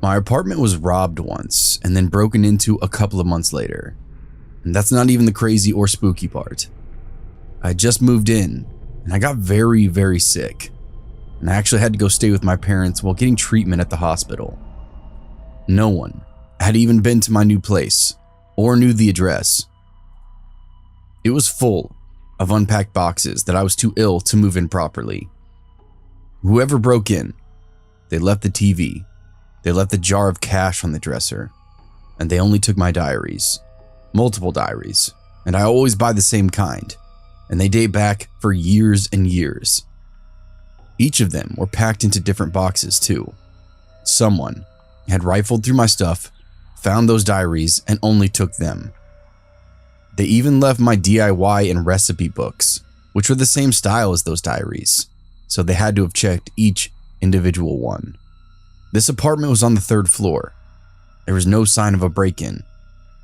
My apartment was robbed once and then broken into a couple of months later. And that's not even the crazy or spooky part. I had just moved in and I got very, very sick. And I actually had to go stay with my parents while getting treatment at the hospital. No one had even been to my new place or knew the address. It was full of unpacked boxes that I was too ill to move in properly. Whoever broke in, they left the TV, they left the jar of cash on the dresser, and they only took my diaries, multiple diaries, and I always buy the same kind, and they date back for years and years. Each of them were packed into different boxes too. Someone had rifled through my stuff, found those diaries, and only took them. They even left my DIY and recipe books, which were the same style as those diaries, so they had to have checked each individual one. This apartment was on the 3rd floor. There was no sign of a break-in,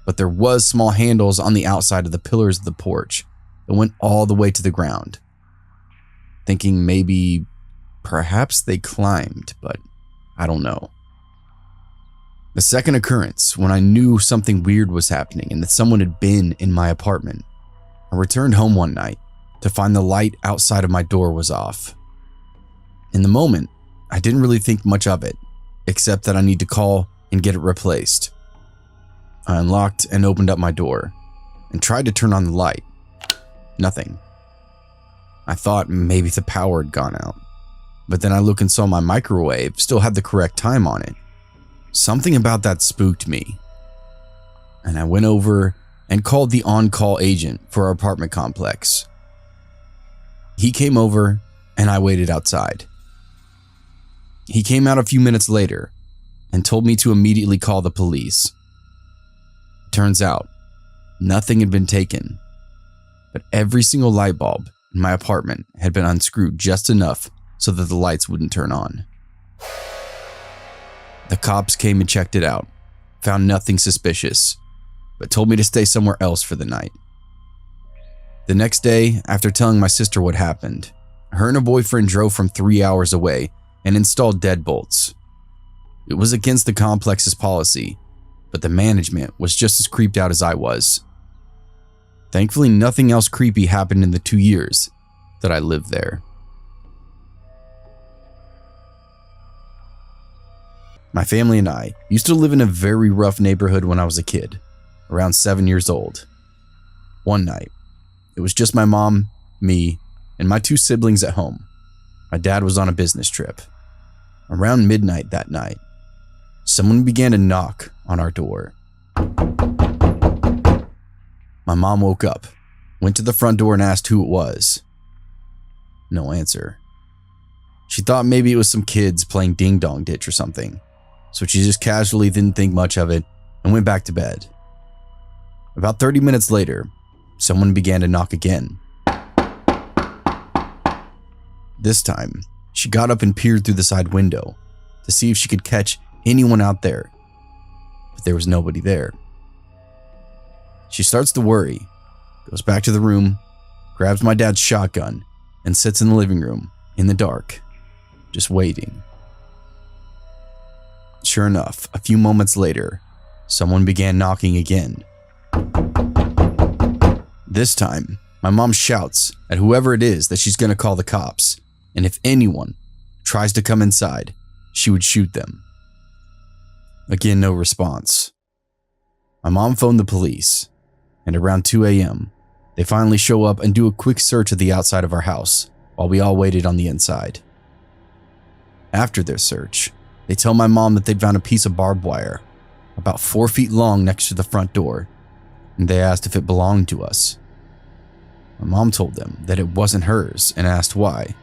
but there was small handles on the outside of the pillars of the porch that went all the way to the ground. Thinking maybe, perhaps they climbed, but I don't know. The second occurrence, when I knew something weird was happening and that someone had been in my apartment, I returned home one night to find the light outside of my door was off. In the moment, I didn't really think much of it, except that I need to call and get it replaced. I unlocked and opened up my door and tried to turn on the light. Nothing. I thought maybe the power had gone out, but then I looked and saw my microwave still had the correct time on it. Something about that spooked me, and I went over and called the on-call agent for our apartment complex. He came over and I waited outside. He came out a few minutes later and told me to immediately call the police. Turns out, nothing had been taken, but every single light bulb in my apartment had been unscrewed just enough so that the lights wouldn't turn on. The cops came and checked it out, found nothing suspicious, but told me to stay somewhere else for the night. The next day, after telling my sister what happened, her and her boyfriend drove from 3 hours away and installed deadbolts. It was against the complex's policy, but the management was just as creeped out as I was. Thankfully, nothing else creepy happened in the 2 years that I lived there. My family and I used to live in a very rough neighborhood when I was a kid, around 7 years old. One night, it was just my mom, me, and my 2 siblings at home. My dad was on a business trip. Around midnight that night, someone began to knock on our door. My mom woke up, went to the front door and asked who it was. No answer. She thought maybe it was some kids playing ding dong ditch or something, so she just casually didn't think much of it and went back to bed. About 30 minutes later, someone began to knock again. This time, she got up and peered through the side window to see if she could catch anyone out there, but there was nobody there. She starts to worry, goes back to the room, grabs my dad's shotgun, and sits in the living room in the dark, just waiting. Sure enough, a few moments later, someone began knocking again. This time, my mom shouts at whoever it is that she's going to call the cops, and if anyone tries to come inside, she would shoot them. Again, no response. My mom phoned the police, and around 2 a.m., they finally show up and do a quick search of the outside of our house while we all waited on the inside. After their search, they tell my mom that they'd found a piece of barbed wire about 4 feet long next to the front door, and they asked if it belonged to us. My mom told them that it wasn't hers and asked why.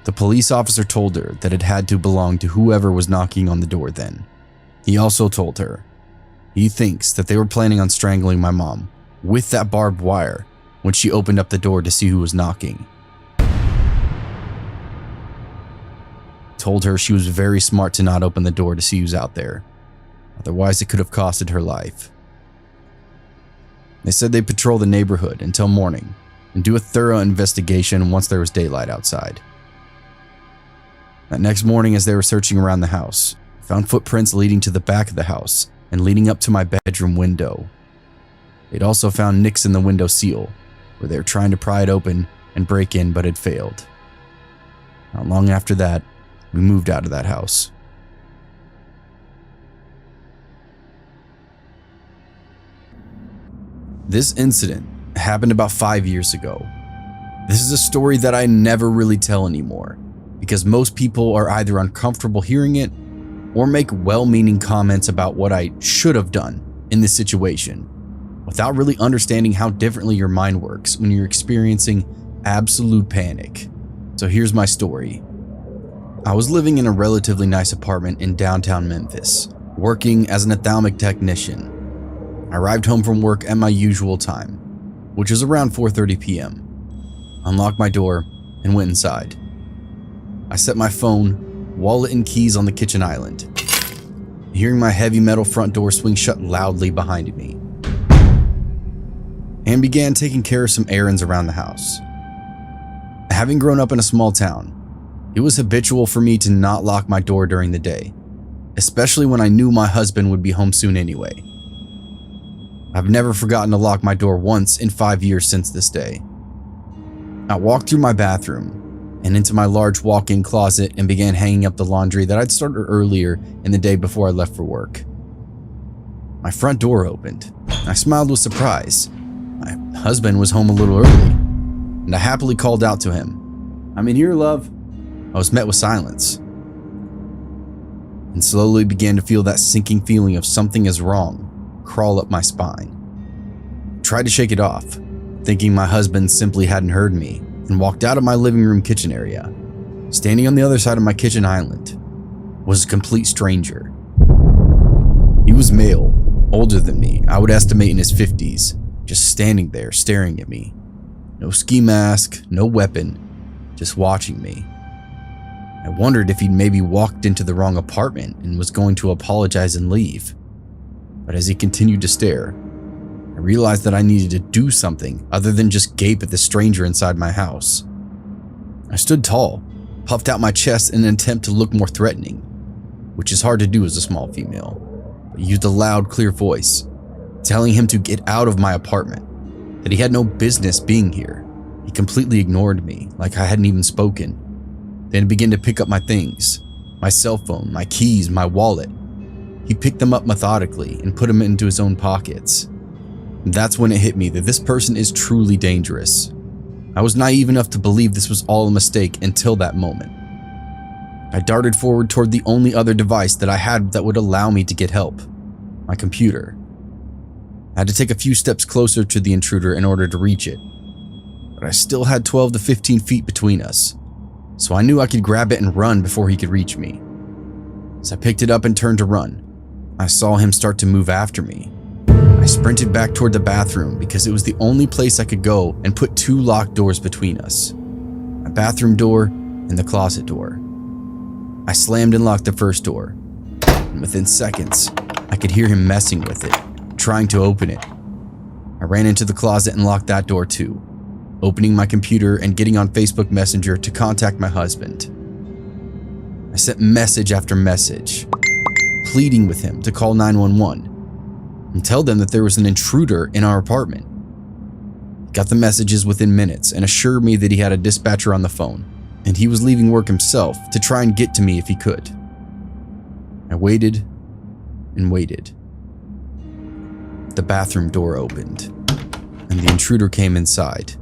The police officer told her that it had to belong to whoever was knocking on the door then. He also told her he thinks that they were planning on strangling my mom with that barbed wire when she opened up the door to see who was knocking. Told her she was very smart to not open the door to see who's out there, otherwise it could have costed her life. They said they'd patrol the neighborhood until morning and do a thorough investigation once there was daylight outside. That next morning, as they were searching around the house, found footprints leading to the back of the house and leading up to my bedroom window. They'd also found nicks in the window seal, where they were trying to pry it open and break in but had failed. Not long after that, we moved out of that house. This incident happened about 5 years ago. This is a story that I never really tell anymore, because most people are either uncomfortable hearing it or make well-meaning comments about what I should have done in this situation, without really understanding how differently your mind works when you're experiencing absolute panic. So here's my story. I was living in a relatively nice apartment in downtown Memphis, working as an ophthalmic technician. I arrived home from work at my usual time, which was around 4:30 p.m. Unlocked my door and went inside. I set my phone, wallet, and keys on the kitchen island, hearing my heavy metal front door swing shut loudly behind me, and began taking care of some errands around the house. Having grown up in a small town, it was habitual for me to not lock my door during the day, especially when I knew my husband would be home soon anyway. I've never forgotten to lock my door once in 5 years since this day. I walked through my bathroom and into my large walk-in closet and began hanging up the laundry that I'd started earlier in the day before I left for work. My front door opened. I smiled with surprise. My husband was home a little early, and I happily called out to him, "I'm in here, love." I was met with silence, and slowly began to feel that sinking feeling of something is wrong crawl up my spine. I tried to shake it off, thinking my husband simply hadn't heard me, and walked out of my living room kitchen area. Standing on the other side of my kitchen island was a complete stranger. He was male, older than me, I would estimate in his 50s, just standing there staring at me. No ski mask, no weapon, just watching me. I wondered if he'd maybe walked into the wrong apartment and was going to apologize and leave. But as he continued to stare, I realized that I needed to do something other than just gape at the stranger inside my house. I stood tall, puffed out my chest in an attempt to look more threatening, which is hard to do as a small female, but used a loud, clear voice, telling him to get out of my apartment, that he had no business being here. He completely ignored me, like I hadn't even spoken. Then he began to pick up my things, my cell phone, my keys, my wallet. He picked them up methodically and put them into his own pockets. And that's when it hit me that this person is truly dangerous. I was naive enough to believe this was all a mistake until that moment. I darted forward toward the only other device that I had that would allow me to get help, my computer. I had to take a few steps closer to the intruder in order to reach it, but I still had 12 to 15 feet between us, so I knew I could grab it and run before he could reach me. As I picked it up and turned to run, I saw him start to move after me. I sprinted back toward the bathroom because it was the only place I could go and put two locked doors between us, my bathroom door and the closet door. I slammed and locked the first door, and within seconds, I could hear him messing with it, trying to open it. I ran into the closet and locked that door too, opening my computer and getting on Facebook Messenger to contact my husband. I sent message after message, pleading with him to call 911 and tell them that there was an intruder in our apartment. He got the messages within minutes and assured me that he had a dispatcher on the phone and he was leaving work himself to try and get to me if he could. I waited and waited. The bathroom door opened and the intruder came inside.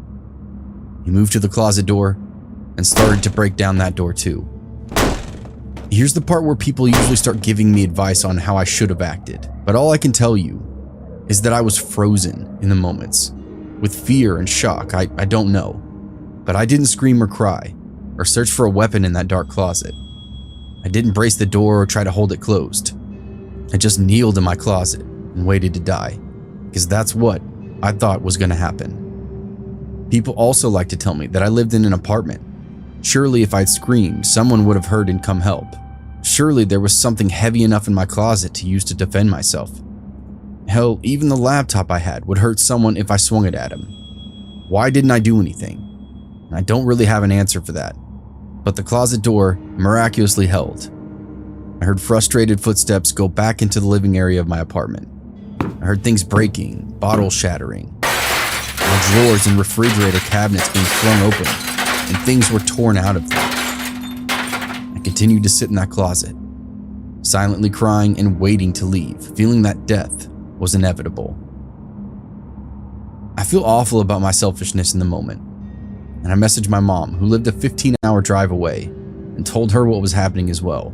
He moved to the closet door and started to break down that door too. Here's the part where people usually start giving me advice on how I should have acted, but all I can tell you is that I was frozen in the moments. With fear and shock, I don't know, but I didn't scream or cry, or search for a weapon in that dark closet. I didn't brace the door or try to hold it closed. I just kneeled in my closet and waited to die, because that's what I thought was going to happen. People also like to tell me that I lived in an apartment. Surely if I'd screamed, someone would have heard and come help. Surely there was something heavy enough in my closet to use to defend myself. Hell, even the laptop I had would hurt someone if I swung it at him. Why didn't I do anything? I don't really have an answer for that, but the closet door miraculously held. I heard frustrated footsteps go back into the living area of my apartment. I heard things breaking, bottles shattering, my drawers and refrigerator cabinets being flung open, and things were torn out of them. I continued to sit in that closet, silently crying and waiting to leave, feeling that death was inevitable. I feel awful about my selfishness in the moment, and I messaged my mom, who lived a 15-hour drive away, and told her what was happening as well.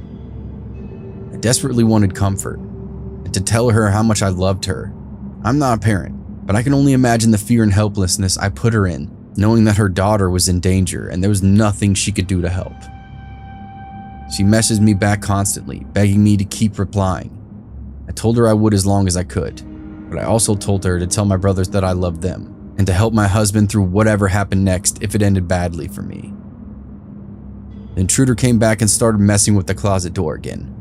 I desperately wanted comfort, and to tell her how much I loved her. I'm not a parent, but I can only imagine the fear and helplessness I put her in, knowing that her daughter was in danger and there was nothing she could do to help. She messaged me back constantly, begging me to keep replying. I told her I would as long as I could, but I also told her to tell my brothers that I loved them and to help my husband through whatever happened next if it ended badly for me. The intruder came back and started messing with the closet door again,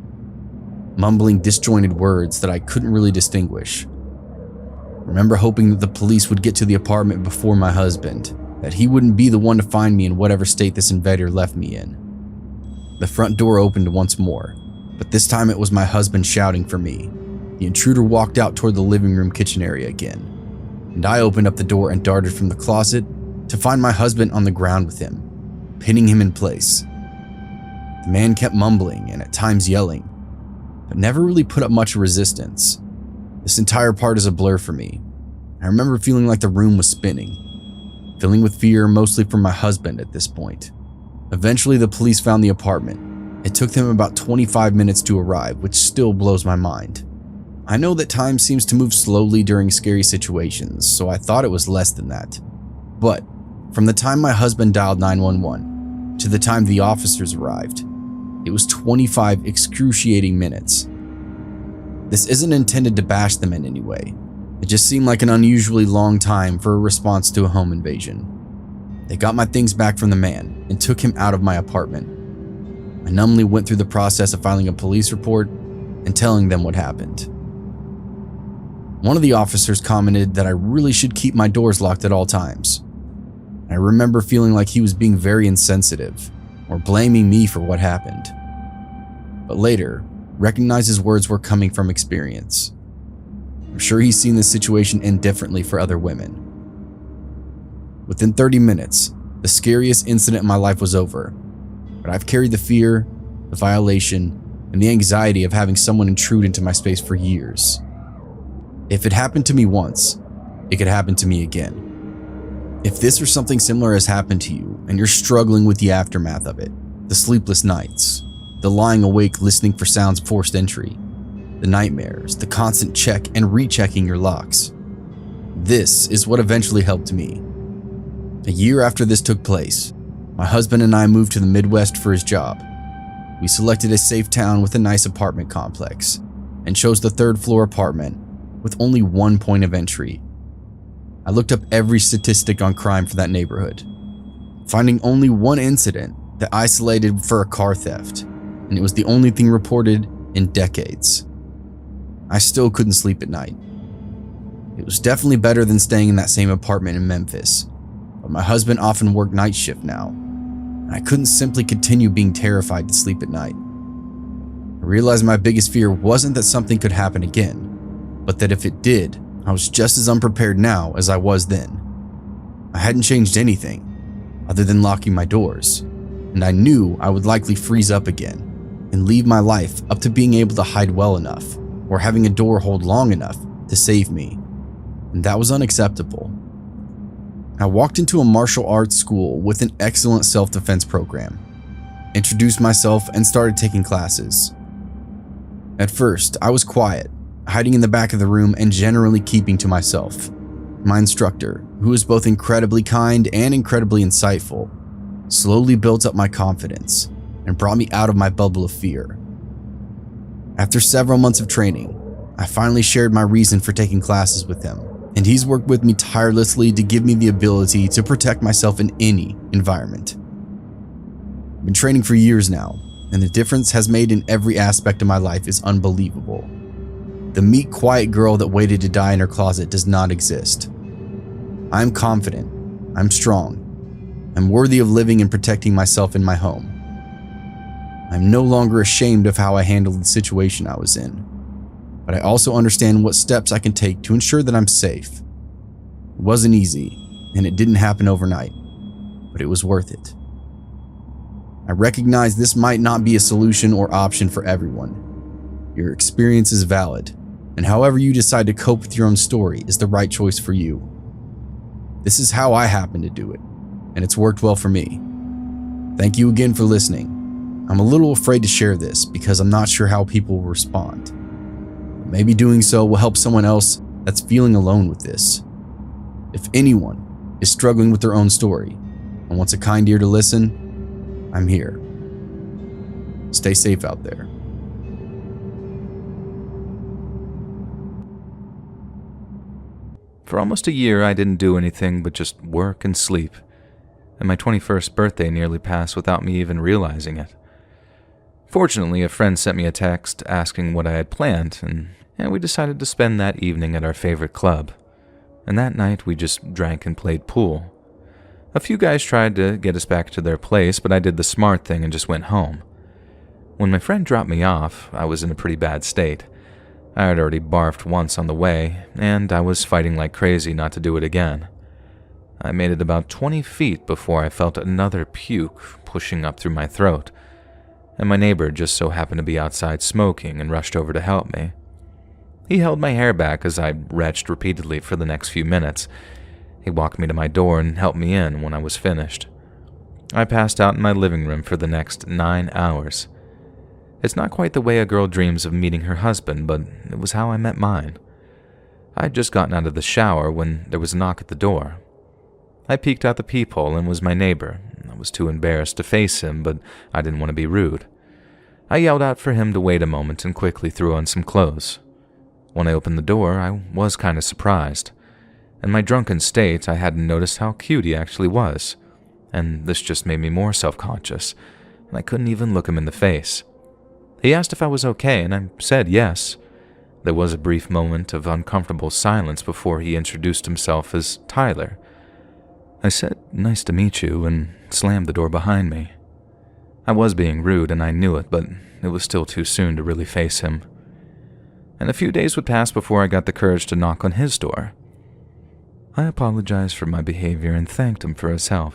mumbling disjointed words that I couldn't really distinguish. I remember hoping that the police would get to the apartment before my husband, that he wouldn't be the one to find me in whatever state this invader left me in. The front door opened once more, but this time it was my husband shouting for me. The intruder walked out toward the living room kitchen area again, and I opened up the door and darted from the closet to find my husband on the ground with him, pinning him in place. The man kept mumbling and at times yelling, but never really put up much resistance. This entire part is a blur for me. I remember feeling like the room was spinning, filling with fear mostly from my husband at this point. Eventually, the police found the apartment. It took them about 25 minutes to arrive, which still blows my mind. I know that time seems to move slowly during scary situations, so I thought it was less than that. But from the time my husband dialed 911 to the time the officers arrived, it was 25 excruciating minutes. This isn't intended to bash them in any way. It just seemed like an unusually long time for a response to a home invasion. They got my things back from the man and took him out of my apartment. I numbly went through the process of filing a police report and telling them what happened. One of the officers commented that I really should keep my doors locked at all times. I remember feeling like he was being very insensitive or blaming me for what happened. But later, recognized his words were coming from experience. I'm sure he's seen this situation end differently for other women. Within 30 minutes, the scariest incident in my life was over, but I've carried the fear, the violation, and the anxiety of having someone intrude into my space for years. If it happened to me once, it could happen to me again. If this or something similar has happened to you and you're struggling with the aftermath of it, the sleepless nights, the lying awake listening for sounds of forced entry, the nightmares, the constant check and rechecking your locks, this is what eventually helped me. A year after this took place, my husband and I moved to the Midwest for his job. We selected a safe town with a nice apartment complex and chose the third-floor apartment with only one point of entry. I looked up every statistic on crime for that neighborhood, finding only one incident that isolated for a car theft, and it was the only thing reported in decades. I still couldn't sleep at night. It was definitely better than staying in that same apartment in Memphis, but my husband often worked night shift now, and I couldn't simply continue being terrified to sleep at night. I realized my biggest fear wasn't that something could happen again, but that if it did, I was just as unprepared now as I was then. I hadn't changed anything other than locking my doors, and I knew I would likely freeze up again and leave my life up to being able to hide well enough or having a door hold long enough to save me, and that was unacceptable. I walked into a martial arts school with an excellent self-defense program, introduced myself, and started taking classes. At first, I was quiet, hiding in the back of the room and generally keeping to myself. My instructor, who was both incredibly kind and incredibly insightful, slowly built up my confidence and brought me out of my bubble of fear. After several months of training, I finally shared my reason for taking classes with him, and he's worked with me tirelessly to give me the ability to protect myself in any environment. I've been training for years now, and the difference has made in every aspect of my life is unbelievable. The meek, quiet girl that waited to die in her closet does not exist. I'm confident, I'm strong, I'm worthy of living and protecting myself in my home. I'm no longer ashamed of how I handled the situation I was in, but I also understand what steps I can take to ensure that I'm safe. It wasn't easy, and it didn't happen overnight, but it was worth it. I recognize this might not be a solution or option for everyone. Your experience is valid, and however you decide to cope with your own story is the right choice for you. This is how I happen to do it, and it's worked well for me. Thank you again for listening. I'm a little afraid to share this because I'm not sure how people will respond. Maybe doing so will help someone else that's feeling alone with this. If anyone is struggling with their own story and wants a kind ear to listen, I'm here. Stay safe out there. For almost a year, I didn't do anything but just work and sleep, and my 21st birthday nearly passed without me even realizing it. Fortunately, a friend sent me a text asking what I had planned, and we decided to spend that evening at our favorite club. And that night, we just drank and played pool. A few guys tried to get us back to their place, but I did the smart thing and just went home. When my friend dropped me off, I was in a pretty bad state. I had already barfed once on the way, and I was fighting like crazy not to do it again. I made it about 20 feet before I felt another puke pushing up through my throat, and my neighbor just so happened to be outside smoking and rushed over to help me. He held my hair back as I retched repeatedly for the next few minutes. He walked me to my door and helped me in when I was finished. I passed out in my living room for the next 9 hours. It's not quite the way a girl dreams of meeting her husband, but it was how I met mine. I had just gotten out of the shower when there was a knock at the door. I peeked out the peephole and was my neighbor. I was too embarrassed to face him, but I didn't want to be rude. I yelled out for him to wait a moment and quickly threw on some clothes. When I opened the door, I was kind of surprised. In my drunken state, I hadn't noticed how cute he actually was, and this just made me more self-conscious, and I couldn't even look him in the face. He asked if I was okay, and I said yes. There was a brief moment of uncomfortable silence before he introduced himself as Tyler. I said, "Nice to meet you," and slammed the door behind me. I was being rude, and I knew it, but it was still too soon to really face him. And a few days would pass before I got the courage to knock on his door. I apologized for my behavior and thanked him for his help.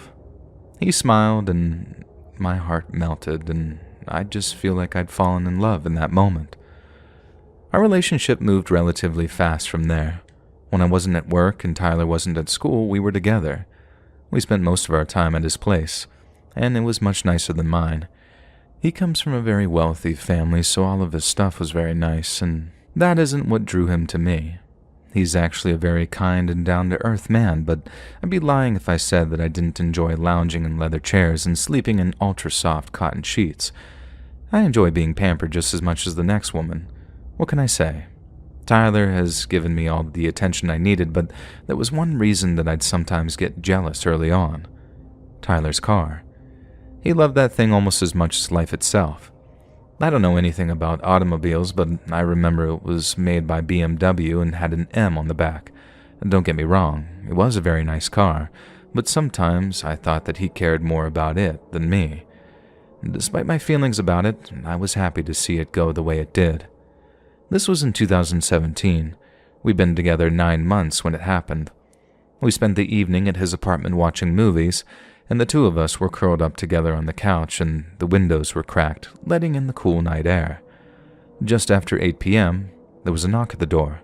He smiled, and my heart melted, and I just feel like I'd fallen in love in that moment. Our relationship moved relatively fast from there. When I wasn't at work and Tyler wasn't at school, we were together. We spent most of our time at his place, and it was much nicer than mine. He comes from a very wealthy family, so all of his stuff was very nice, and that isn't what drew him to me. He's actually a very kind and down-to-earth man, but I'd be lying if I said that I didn't enjoy lounging in leather chairs and sleeping in ultra-soft cotton sheets. I enjoy being pampered just as much as the next woman. What can I say? Tyler has given me all the attention I needed, but there was one reason that I'd sometimes get jealous early on. Tyler's car. He loved that thing almost as much as life itself. I don't know anything about automobiles, but I remember it was made by BMW and had an M on the back. Don't get me wrong, it was a very nice car, but sometimes I thought that he cared more about it than me. Despite my feelings about it, I was happy to see it go the way it did. This was in 2017. We'd been together 9 months when it happened. We spent the evening at his apartment watching movies, and the two of us were curled up together on the couch, and the windows were cracked, letting in the cool night air. Just after 8 p.m., there was a knock at the door.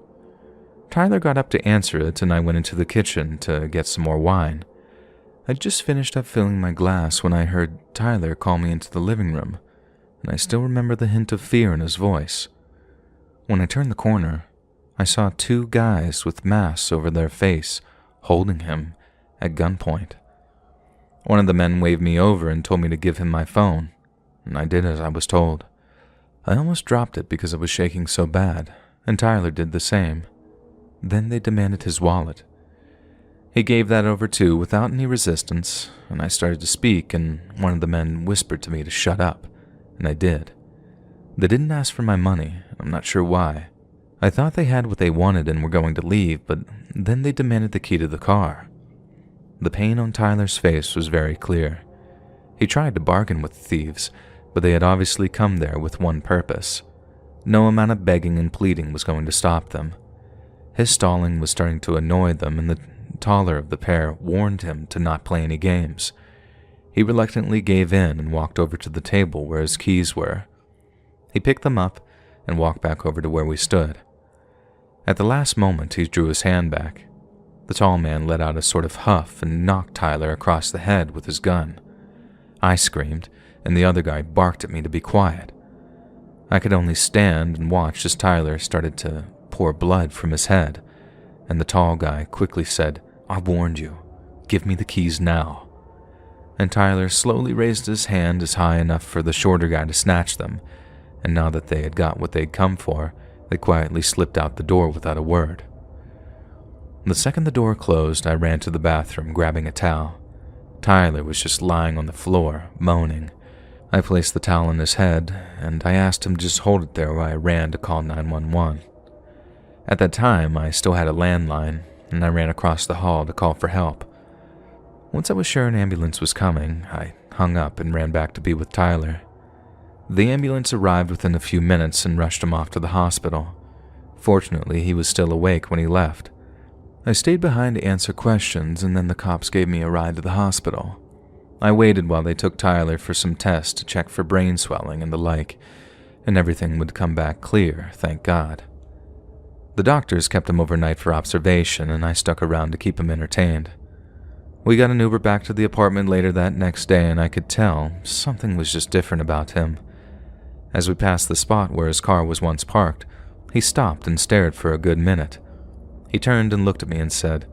Tyler got up to answer it, and I went into the kitchen to get some more wine. I'd just finished up filling my glass when I heard Tyler call me into the living room, and I still remember the hint of fear in his voice. When I turned the corner, I saw 2 guys with masks over their face, holding him at gunpoint. One of the men waved me over and told me to give him my phone, and I did as I was told. I almost dropped it because I was shaking so bad, and Tyler did the same. Then they demanded his wallet. He gave that over too without any resistance, and I started to speak, and one of the men whispered to me to shut up, and I did. They didn't ask for my money. I'm not sure why. I thought they had what they wanted and were going to leave, but then they demanded the key to the car. The pain on Tyler's face was very clear. He tried to bargain with the thieves, but they had obviously come there with one purpose. No amount of begging and pleading was going to stop them. His stalling was starting to annoy them, and the taller of the pair warned him to not play any games. He reluctantly gave in and walked over to the table where his keys were. He picked them up and walked back over to where we stood. At the last moment, he drew his hand back. The tall man let out a sort of huff and knocked Tyler across the head with his gun. I screamed, and the other guy barked at me to be quiet. I could only stand and watch as Tyler started to pour blood from his head, and the tall guy quickly said, "I warned you. Give me the keys now." And Tyler slowly raised his hand as high enough for the shorter guy to snatch them, and now that they had got what they'd come for, they quietly slipped out the door without a word. The second the door closed, I ran to the bathroom, grabbing a towel. Tyler was just lying on the floor, moaning. I placed the towel on his head, and I asked him to just hold it there while I ran to call 911. At that time, I still had a landline, and I ran across the hall to call for help. Once I was sure an ambulance was coming, I hung up and ran back to be with Tyler. The ambulance arrived within a few minutes and rushed him off to the hospital. Fortunately, he was still awake when he left. I stayed behind to answer questions, and then the cops gave me a ride to the hospital. I waited while they took Tyler for some tests to check for brain swelling and the like, and everything would come back clear, thank God. The doctors kept him overnight for observation, and I stuck around to keep him entertained. We got an Uber back to the apartment later that next day, and I could tell something was just different about him. As we passed the spot where his car was once parked, he stopped and stared for a good minute. He turned and looked at me and said,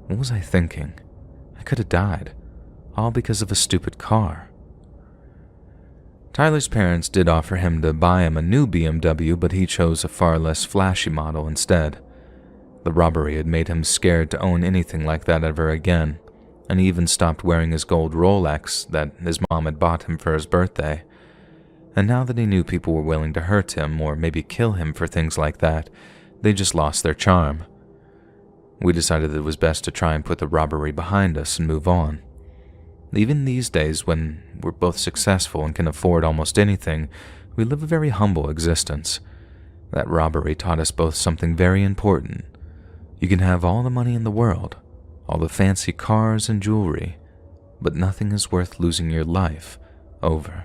"What was I thinking? I could have died, all because of a stupid car." Tyler's parents did offer him to buy him a new BMW, but he chose a far less flashy model instead. The robbery had made him scared to own anything like that ever again, and he even stopped wearing his gold Rolex that his mom had bought him for his birthday. And now that he knew people were willing to hurt him or maybe kill him for things like that, they just lost their charm. We decided it was best to try and put the robbery behind us and move on. Even these days, when we're both successful and can afford almost anything, we live a very humble existence. That robbery taught us both something very important. You can have all the money in the world, all the fancy cars and jewelry, but nothing is worth losing your life over.